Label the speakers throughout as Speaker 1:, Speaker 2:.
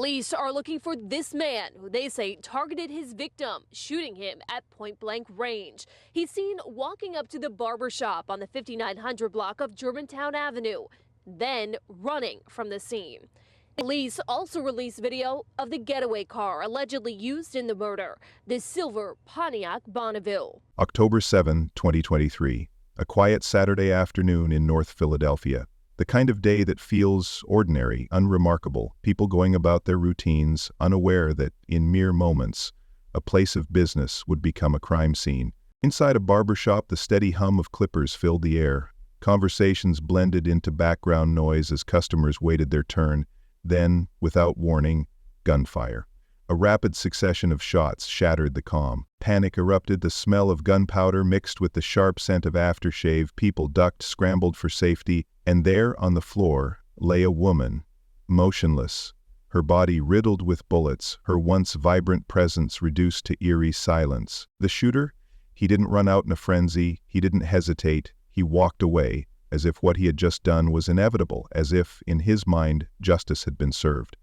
Speaker 1: Police are looking for this man who they say targeted his victim, shooting him at point-blank range. He's seen walking up to the barber shop on the 5900 block of Germantown Avenue, then running from the scene. Police also released video of the getaway car allegedly used in the murder, the silver Pontiac Bonneville.
Speaker 2: October 7, 2023, a quiet Saturday afternoon in North Philadelphia. The kind of day that feels ordinary, unremarkable, people going about their routines, unaware that, in mere moments, a place of business would become a crime scene. Inside a barbershop, the steady hum of clippers filled the air. Conversations blended into background noise as customers waited their turn. Then, without warning, gunfire. A rapid succession of shots shattered the calm. Panic erupted, the smell of gunpowder mixed with the sharp scent of aftershave. People ducked, scrambled for safety, and there, on the floor, lay a woman, motionless, her body riddled with bullets, her once vibrant presence reduced to eerie silence. The shooter? He didn't run out in a frenzy, he didn't hesitate, he walked away, as if what he had just done was inevitable, as if, in his mind, justice had been served.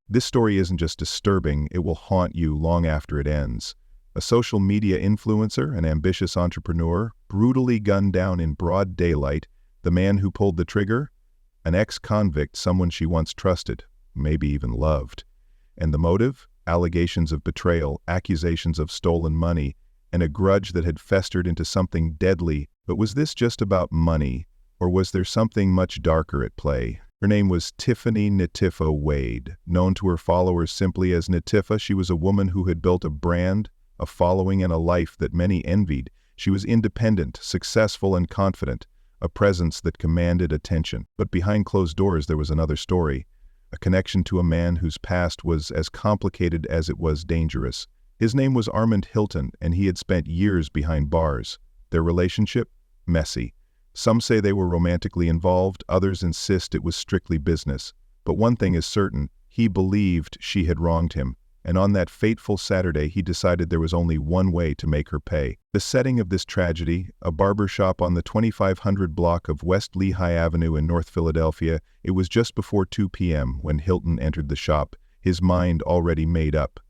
Speaker 2: This story isn't just disturbing, it will haunt you long after it ends. A social media influencer, an ambitious entrepreneur, brutally gunned down in broad daylight. The man who pulled the trigger? An ex-convict, someone she once trusted, maybe even loved. And the motive? Allegations of betrayal, accusations of stolen money, and a grudge that had festered into something deadly. But was this just about money, or was there something much darker at play? Her name was Tiffany Nitifa Wade. Known to her followers simply as Nitifa, she was a woman who had built a brand, a following, and a life that many envied. She was independent, successful, and confident, a presence that commanded attention. But behind closed doors there was another story, a connection to a man whose past was as complicated as it was dangerous. His name was Armand Hilton, and he had spent years behind bars. Their relationship? Messy. Some say they were romantically involved, others insist it was strictly business. But one thing is certain, he believed she had wronged him, and on that fateful Saturday he decided there was only one way to make her pay. The setting of this tragedy, a barber shop on the 2500 block of West Lehigh Avenue in North Philadelphia. It was just before 2 p.m. when Hilton entered the shop, his mind already made up.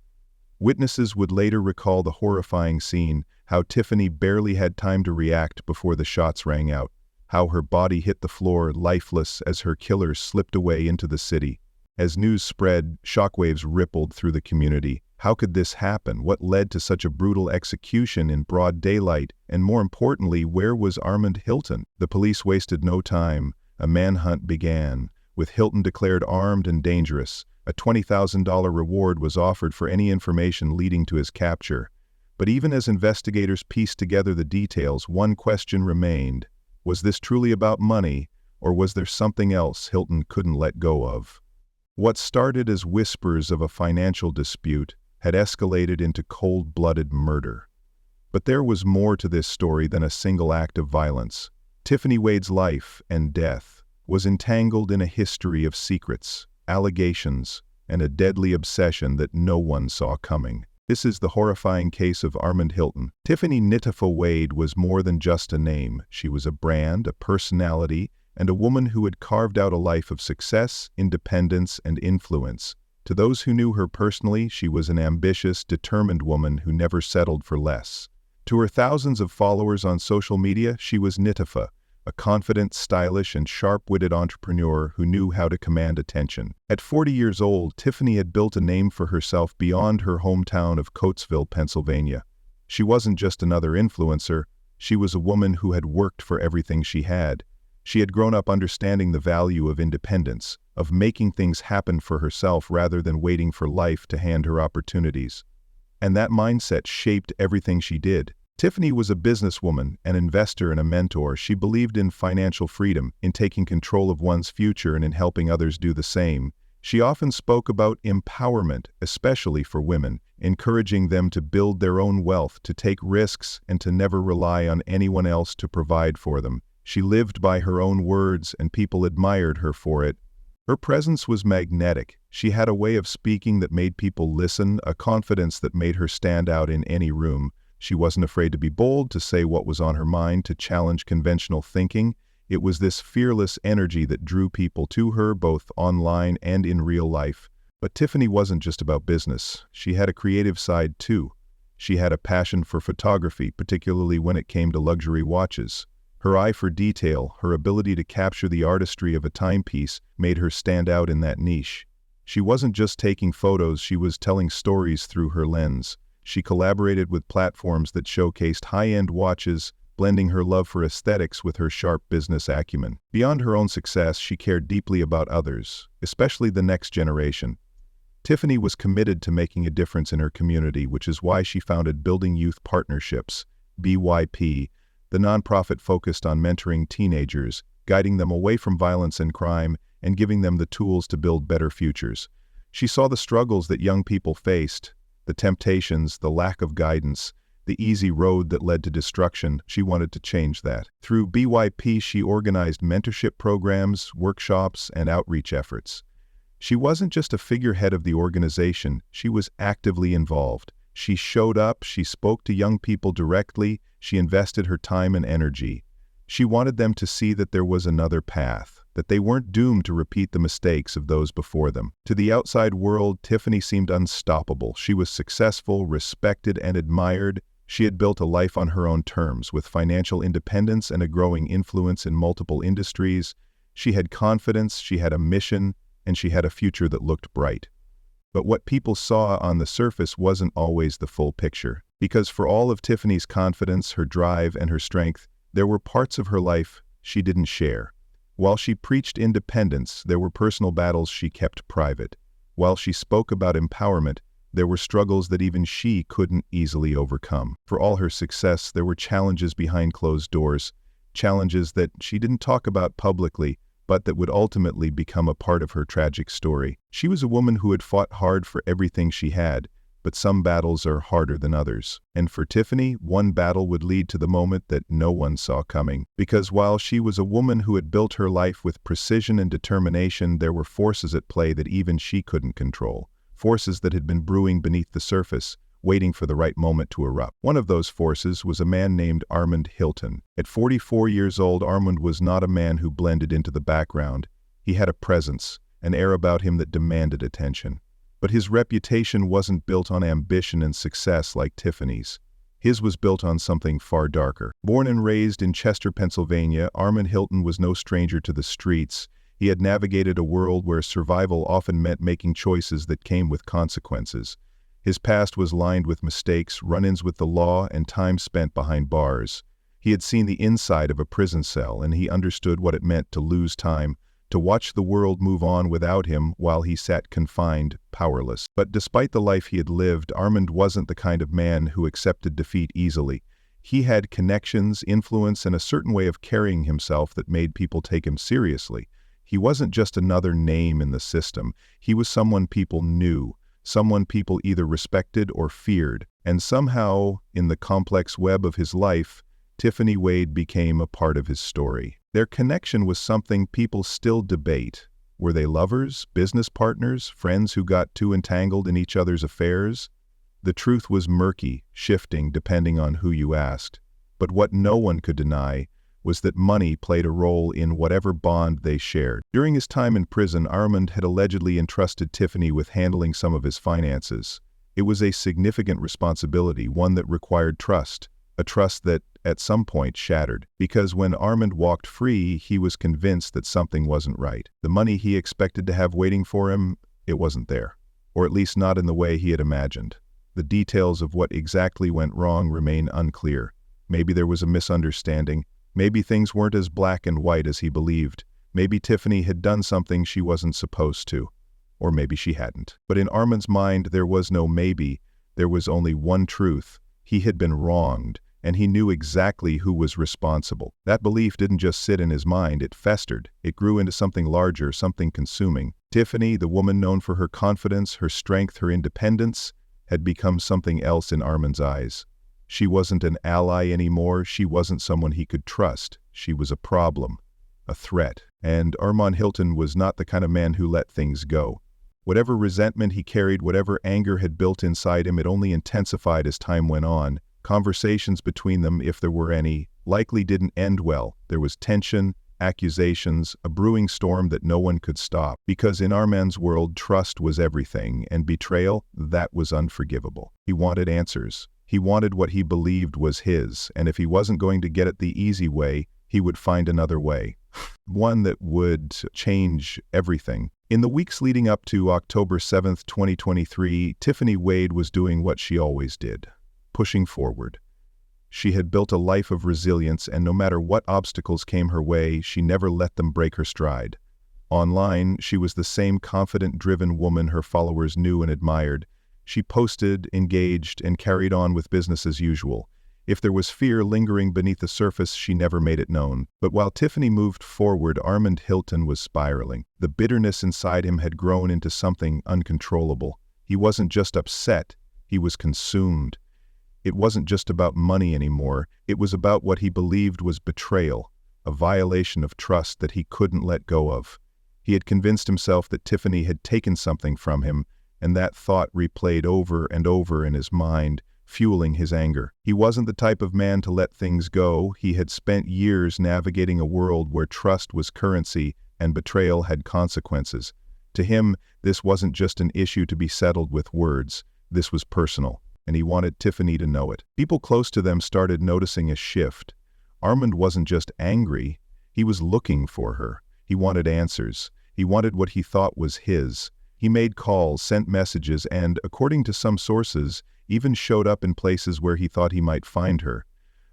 Speaker 2: Witnesses would later recall the horrifying scene, how Tiffany barely had time to react before the shots rang out, how her body hit the floor lifeless as her killer slipped away into the city. As news spread, shockwaves rippled through the community. How could this happen? What led to such a brutal execution in broad daylight? And more importantly, where was Armand Hilton? The police wasted no time. A manhunt began, with Hilton declared armed and dangerous. A $20,000 reward was offered for any information leading to his capture. But even as investigators pieced together the details, one question remained. Was this truly about money, or was there something else Hilton couldn't let go of? What started as whispers of a financial dispute had escalated into cold-blooded murder. But there was more to this story than a single act of violence. Tiffany Wade's life and death was entangled in a history of secrets, allegations, and a deadly obsession that no one saw coming. This is the horrifying case of Armand Hilton. Tiffany Nitifa Wade was more than just a name. She was a brand, a personality, and a woman who had carved out a life of success, independence, and influence. To those who knew her personally, she was an ambitious, determined woman who never settled for less. To her thousands of followers on social media, she was Nitifa, a confident, stylish, and sharp-witted entrepreneur who knew how to command attention. At 40 years old, Tiffany had built a name for herself beyond her hometown of Coatesville, Pennsylvania. She wasn't just another influencer, she was a woman who had worked for everything she had. She had grown up understanding the value of independence, of making things happen for herself rather than waiting for life to hand her opportunities. And that mindset shaped everything she did. Tiffany was a businesswoman, an investor, and a mentor. She believed in financial freedom, in taking control of one's future, and in helping others do the same. She often spoke about empowerment, especially for women, encouraging them to build their own wealth, to take risks, and to never rely on anyone else to provide for them. She lived by her own words, and people admired her for it. Her presence was magnetic. She had a way of speaking that made people listen, a confidence that made her stand out in any room. She wasn't afraid to be bold, to say what was on her mind, to challenge conventional thinking. It was this fearless energy that drew people to her, both online and in real life. But Tiffany wasn't just about business. She had a creative side too. She had a passion for photography, particularly when it came to luxury watches. Her eye for detail, her ability to capture the artistry of a timepiece made her stand out in that niche. She wasn't just taking photos, she was telling stories through her lens. She collaborated with platforms that showcased high-end watches, blending her love for aesthetics with her sharp business acumen. Beyond her own success, she cared deeply about others, especially the next generation. Tiffany was committed to making a difference in her community, which is why she founded Building Youth Partnerships, BYP, the nonprofit focused on mentoring teenagers, guiding them away from violence and crime, and giving them the tools to build better futures. She saw the struggles that young people faced, the temptations, the lack of guidance, the easy road that led to destruction. She wanted to change that. Through BYP, she organized mentorship programs, workshops, and outreach efforts. She wasn't just a figurehead of the organization, she was actively involved. She showed up, she spoke to young people directly, she invested her time and energy. She wanted them to see that there was another path, that they weren't doomed to repeat the mistakes of those before them. To the outside world, Tiffany seemed unstoppable. She was successful, respected, and admired. She had built a life on her own terms, with financial independence and a growing influence in multiple industries. She had confidence, she had a mission, and she had a future that looked bright. But what people saw on the surface wasn't always the full picture. Because for all of Tiffany's confidence, her drive, and her strength, there were parts of her life she didn't share. While she preached independence, there were personal battles she kept private. While she spoke about empowerment, there were struggles that even she couldn't easily overcome. For all her success, there were challenges behind closed doors, challenges that she didn't talk about publicly, but that would ultimately become a part of her tragic story. She was a woman who had fought hard for everything she had, but some battles are harder than others. And for Tiffany, one battle would lead to the moment that no one saw coming. Because while she was a woman who had built her life with precision and determination, there were forces at play that even she couldn't control. Forces that had been brewing beneath the surface, waiting for the right moment to erupt. One of those forces was a man named Armand Hilton. At 44 years old, Armand was not a man who blended into the background. He had a presence, an air about him that demanded attention. But his reputation wasn't built on ambition and success like Tiffany's. His was built on something far darker. Born and raised in Chester, Pennsylvania, Armand Hilton was no stranger to the streets. He had navigated a world where survival often meant making choices that came with consequences. His past was lined with mistakes, run-ins with the law, and time spent behind bars. He had seen the inside of a prison cell, and he understood what it meant to lose time, to watch the world move on without him while he sat confined, powerless. But despite the life he had lived, Armand wasn't the kind of man who accepted defeat easily. He had connections, influence, and a certain way of carrying himself that made people take him seriously. He wasn't just another name in the system. He was someone people knew, someone people either respected or feared. And somehow, in the complex web of his life, Tiffany Wade became a part of his story. Their connection was something people still debate. Were they lovers, business partners, friends who got too entangled in each other's affairs? The truth was murky, shifting depending on who you asked. But what no one could deny was that money played a role in whatever bond they shared. During his time in prison, Armand had allegedly entrusted Tiffany with handling some of his finances. It was a significant responsibility, one that required trust, a trust that at some point shattered. Because when Armand walked free, he was convinced that something wasn't right. The money he expected to have waiting for him, it wasn't there. Or at least not in the way he had imagined. The details of what exactly went wrong remain unclear. Maybe there was a misunderstanding. Maybe things weren't as black and white as he believed. Maybe Tiffany had done something she wasn't supposed to. Or maybe she hadn't. But in Armand's mind, there was no maybe. There was only one truth. He had been wronged, and he knew exactly who was responsible. That belief didn't just sit in his mind, it festered. It grew into something larger, something consuming. Tiffany, the woman known for her confidence, her strength, her independence, had become something else in Armand's eyes. She wasn't an ally anymore. She wasn't someone he could trust. She was a problem, a threat. And Armand Hilton was not the kind of man who let things go. Whatever resentment he carried, whatever anger had built inside him, it only intensified as time went on. Conversations between them, if there were any, likely didn't end well. There was tension, accusations, a brewing storm that no one could stop. Because in Armand's world, trust was everything, and betrayal, that was unforgivable. He wanted answers. He wanted what he believed was his, and if he wasn't going to get it the easy way, he would find another way. One that would change everything. In the weeks leading up to October 7, 2023, Tiffany Wade was doing what she always did, pushing forward. She had built a life of resilience, and no matter what obstacles came her way, she never let them break her stride. Online, she was the same confident, driven woman her followers knew and admired. She posted, engaged, and carried on with business as usual. If there was fear lingering beneath the surface, she never made it known. But while Tiffany moved forward, Armand Hilton was spiraling. The bitterness inside him had grown into something uncontrollable. He wasn't just upset, he was consumed. It wasn't just about money anymore, it was about what he believed was betrayal, a violation of trust that he couldn't let go of. He had convinced himself that Tiffany had taken something from him, and that thought replayed over and over in his mind, fueling his anger. He wasn't the type of man to let things go. He had spent years navigating a world where trust was currency and betrayal had consequences. To him, this wasn't just an issue to be settled with words. This was personal, and he wanted Tiffany to know it. People close to them started noticing a shift. Armand wasn't just angry, he was looking for her. He wanted answers. He wanted what he thought was his. He made calls, sent messages, and, according to some sources, even showed up in places where he thought he might find her.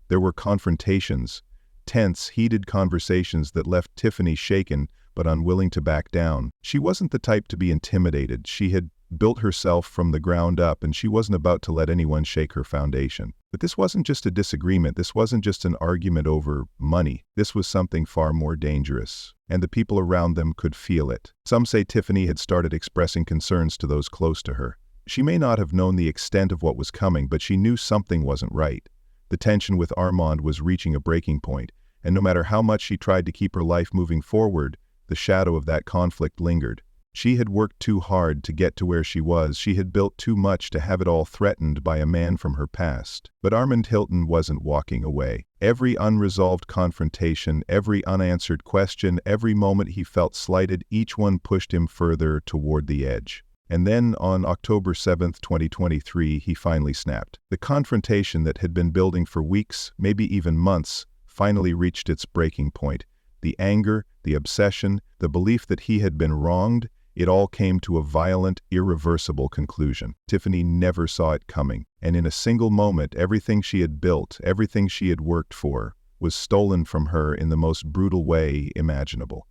Speaker 2: There were confrontations, tense, heated conversations that left Tiffany shaken but unwilling to back down. She wasn't the type to be intimidated. She had built herself from the ground up, and she wasn't about to let anyone shake her foundation. But this wasn't just a disagreement. This wasn't just an argument over money. This was something far more dangerous, and the people around them could feel it. Some say Tiffany had started expressing concerns to those close to her. She may not have known the extent of what was coming, but she knew something wasn't right. The tension with Armand was reaching a breaking point, and no matter how much she tried to keep her life moving forward, the shadow of that conflict lingered. She had worked too hard to get to where she was. She had built too much to have it all threatened by a man from her past. But Armand Hilton wasn't walking away. Every unresolved confrontation, every unanswered question, every moment he felt slighted, each one pushed him further toward the edge. And then, on October 7, 2023, he finally snapped. The confrontation that had been building for weeks, maybe even months, finally reached its breaking point. The anger, the obsession, the belief that he had been wronged, it all came to a violent, irreversible conclusion. Tiffany never saw it coming, and in a single moment, everything she had built, everything she had worked for, was stolen from her in the most brutal way imaginable.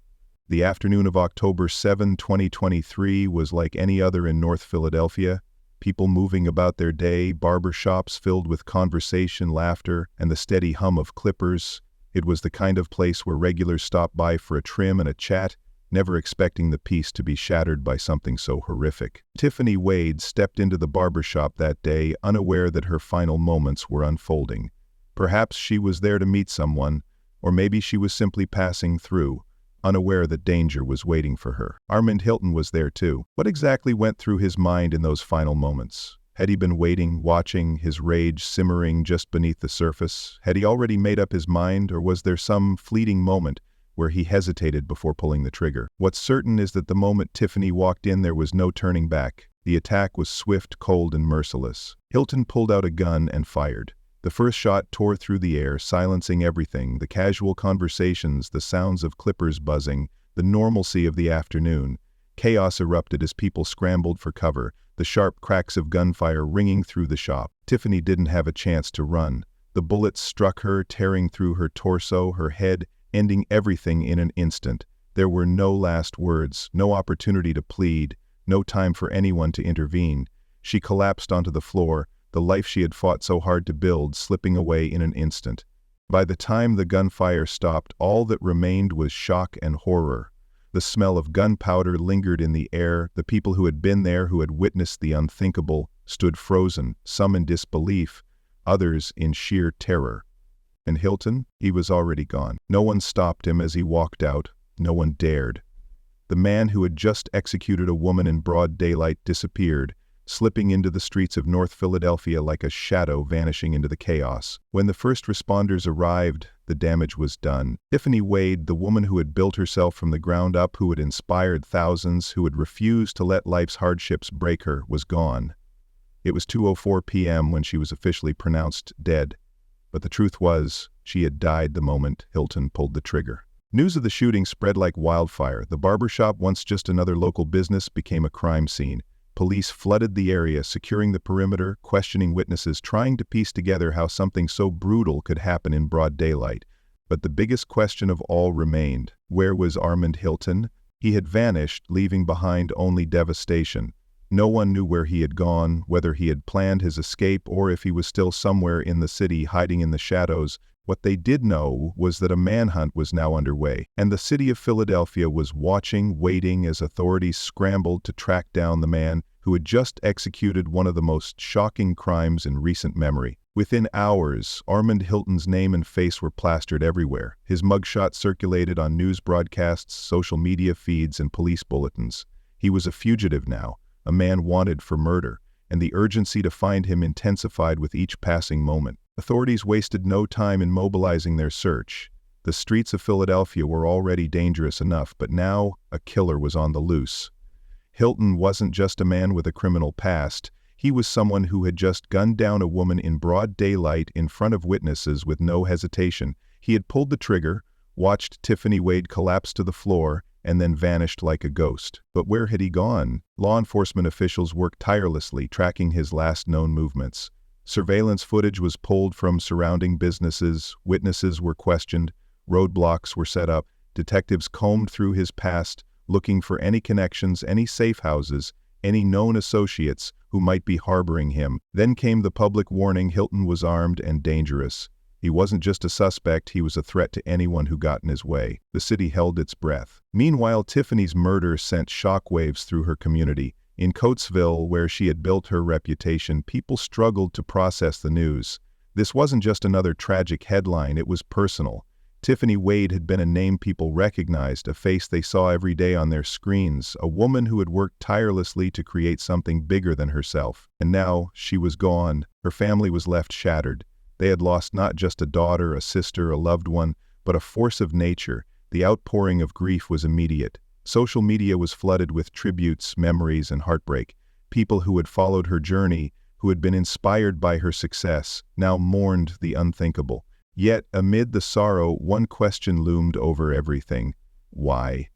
Speaker 2: The afternoon of October 7, 2023 was like any other in North Philadelphia. People moving about their day, barber shops filled with conversation, laughter, and the steady hum of clippers. It was the kind of place where regulars stopped by for a trim and a chat, never expecting the peace to be shattered by something so horrific. Tiffany Wade stepped into the barber shop that day, unaware that her final moments were unfolding. Perhaps she was there to meet someone, or maybe she was simply passing through, unaware that danger was waiting for her. Armand Hilton was there too. What exactly went through his mind in those final moments? Had he been waiting, watching, his rage simmering just beneath the surface? Had he already made up his mind, or was there some fleeting moment where he hesitated before pulling the trigger? What's certain is that the moment Tiffany walked in, there was no turning back. The attack was swift, cold, and merciless. Hilton pulled out a gun and fired. The first shot tore through the air, silencing everything, the casual conversations, the sounds of clippers buzzing, the normalcy of the afternoon. Chaos erupted as people scrambled for cover, the sharp cracks of gunfire ringing through the shop. Tiffany didn't have a chance to run. The bullets struck her, tearing through her torso, her head, ending everything in an instant. There were no last words, no opportunity to plead, no time for anyone to intervene. She collapsed onto the floor, the life she had fought so hard to build slipping away in an instant. By the time the gunfire stopped, all that remained was shock and horror. The smell of gunpowder lingered in the air. The people who had been there, who had witnessed the unthinkable, stood frozen, some in disbelief, others in sheer terror. And Hilton? He was already gone. No one stopped him as he walked out. No one dared. The man who had just executed a woman in broad daylight disappeared, slipping into the streets of North Philadelphia like a shadow vanishing into the chaos. When the first responders arrived, the damage was done. Tiffany Wade, the woman who had built herself from the ground up, who had inspired thousands, who had refused to let life's hardships break her, was gone. It was 2:04 p.m. when she was officially pronounced dead. But the truth was, she had died the moment Hilton pulled the trigger. News of the shooting spread like wildfire. The barbershop, once just another local business, became a crime scene. Police flooded the area, securing the perimeter, questioning witnesses, trying to piece together how something so brutal could happen in broad daylight. But the biggest question of all remained. Where was Armand Hilton? He had vanished, leaving behind only devastation. No one knew where he had gone, whether he had planned his escape or if he was still somewhere in the city hiding in the shadows. What they did know was that a manhunt was now underway, and the city of Philadelphia was watching, waiting as authorities scrambled to track down the man who had just executed one of the most shocking crimes in recent memory. Within hours, Armand Hilton's name and face were plastered everywhere. His mugshot circulated on news broadcasts, social media feeds, and police bulletins. He was a fugitive now, a man wanted for murder, and the urgency to find him intensified with each passing moment. Authorities wasted no time in mobilizing their search. The streets of Philadelphia were already dangerous enough, but now a killer was on the loose. Hilton wasn't just a man with a criminal past. He was someone who had just gunned down a woman in broad daylight in front of witnesses with no hesitation. He had pulled the trigger, watched Tiffany Wade collapse to the floor, and then vanished like a ghost. But where had he gone? Law enforcement officials worked tirelessly, tracking his last known movements. Surveillance footage was pulled from surrounding businesses, witnesses were questioned, roadblocks were set up, detectives combed through his past, looking for any connections, any safe houses, any known associates who might be harboring him. Then came the public warning: Hilton was armed and dangerous. He wasn't just a suspect, he was a threat to anyone who got in his way. The city held its breath. Meanwhile, Tiffany's murder sent shockwaves through her community. In Coatesville, where she had built her reputation, people struggled to process the news. This wasn't just another tragic headline, it was personal. Tiffany Wade had been a name people recognized, a face they saw every day on their screens, a woman who had worked tirelessly to create something bigger than herself. And now, she was gone. Her family was left shattered. They had lost not just a daughter, a sister, a loved one, but a force of nature. The outpouring of grief was immediate. Social media was flooded with tributes, memories, and heartbreak. People who had followed her journey, who had been inspired by her success, now mourned the unthinkable. Yet, amid the sorrow, one question loomed over everything. Why?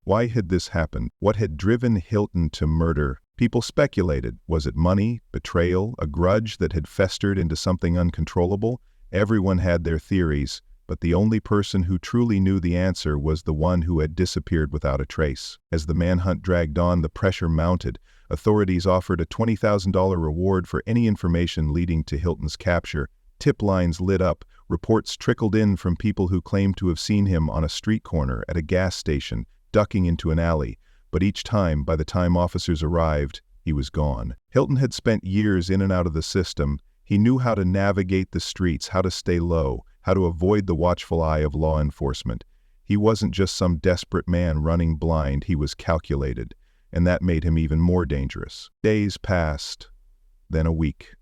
Speaker 2: Why had this happened? What had driven Hilton to murder? People speculated. Was it money, betrayal, a grudge that had festered into something uncontrollable? Everyone had their theories, but the only person who truly knew the answer was the one who had disappeared without a trace. As the manhunt dragged on, the pressure mounted. Authorities offered a $20,000 reward for any information leading to Hilton's capture. Tip lines lit up. Reports trickled in from people who claimed to have seen him on a street corner, at a gas station, ducking into an alley. But each time, by the time officers arrived, he was gone. Hilton had spent years in and out of the system. He knew how to navigate the streets, how to stay low, how to avoid the watchful eye of law enforcement. He wasn't just some desperate man running blind, he was calculated, and that made him even more dangerous. Days passed, then a week.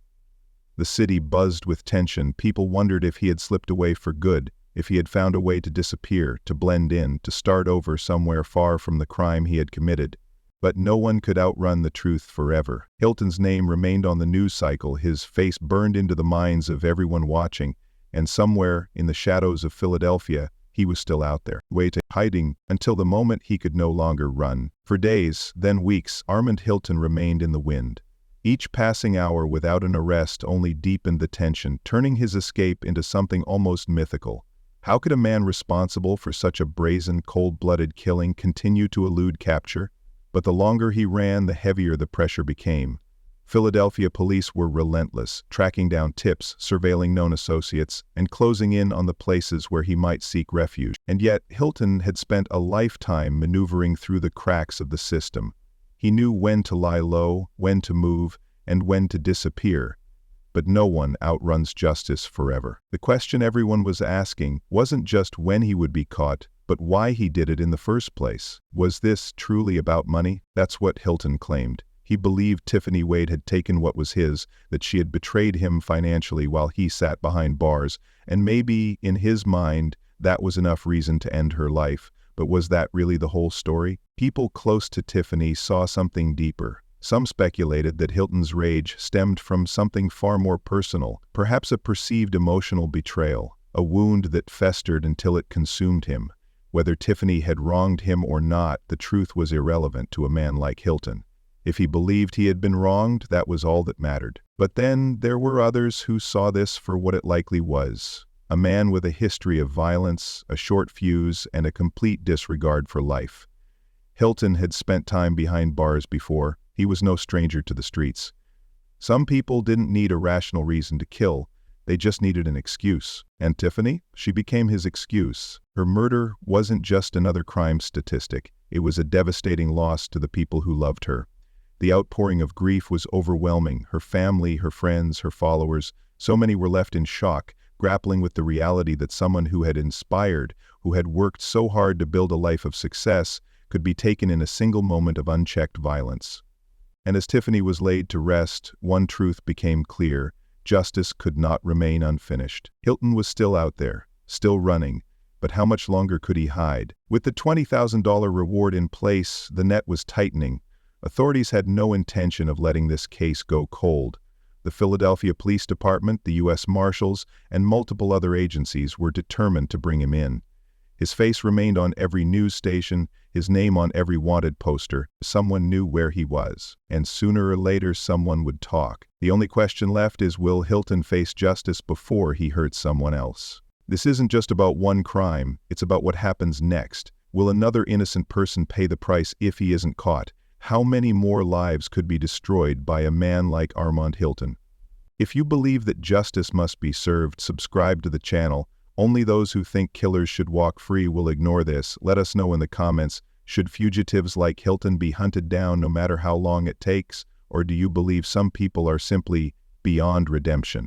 Speaker 2: The city buzzed with tension. People wondered if he had slipped away for good, if he had found a way to disappear, to blend in, to start over somewhere far from the crime he had committed. But no one could outrun the truth forever. Hilton's name remained on the news cycle, his face burned into the minds of everyone watching, and somewhere in the shadows of Philadelphia, he was still out there, waiting, hiding, until the moment he could no longer run. For days, then weeks, Armand Hilton remained in the wind. Each passing hour without an arrest only deepened the tension, turning his escape into something almost mythical. How could a man responsible for such a brazen, cold-blooded killing continue to elude capture? But the longer he ran, the heavier the pressure became. Philadelphia police were relentless, tracking down tips, surveilling known associates, and closing in on the places where he might seek refuge. And yet, Hilton had spent a lifetime maneuvering through the cracks of the system. He knew when to lie low, when to move, and when to disappear. But no one outruns justice forever. The question everyone was asking wasn't just when he would be caught, but why he did it in the first place. Was this truly about money? That's what Hilton claimed. He believed Tiffany Wade had taken what was his, that she had betrayed him financially while he sat behind bars, and maybe, in his mind, that was enough reason to end her life. But was that really the whole story? People close to Tiffany saw something deeper. Some speculated that Hilton's rage stemmed from something far more personal, perhaps a perceived emotional betrayal, a wound that festered until it consumed him. Whether Tiffany had wronged him or not, the truth was irrelevant to a man like Hilton. If he believed he had been wronged, that was all that mattered. But then there were others who saw this for what it likely was. A man with a history of violence, a short fuse, and a complete disregard for life. Hilton had spent time behind bars before. He was no stranger to the streets. Some people didn't need a rational reason to kill. They just needed an excuse. And Tiffany? She became his excuse. Her murder wasn't just another crime statistic. It was a devastating loss to the people who loved her. The outpouring of grief was overwhelming. Her family, her friends, her followers, so many were left in shock, grappling with the reality that someone who had inspired, who had worked so hard to build a life of success, could be taken in a single moment of unchecked violence. And as Tiffany was laid to rest, one truth became clear: justice could not remain unfinished. Hilton was still out there, still running, but how much longer could he hide? With the $20,000 reward in place, the net was tightening. Authorities had no intention of letting this case go cold. The Philadelphia Police Department, the U.S. Marshals, and multiple other agencies were determined to bring him in. His face remained on every news station, his name on every wanted poster. Someone knew where he was, and sooner or later someone would talk. The only question left is, will Hilton face justice before he hurts someone else? This isn't just about one crime, it's about what happens next. Will another innocent person pay the price if he isn't caught? How many more lives could be destroyed by a man like Armand Hilton? If you believe that justice must be served, subscribe to the channel. Only those who think killers should walk free will ignore this. Let us know in the comments. Should fugitives like Hilton be hunted down no matter how long it takes? Or do you believe some people are simply beyond redemption?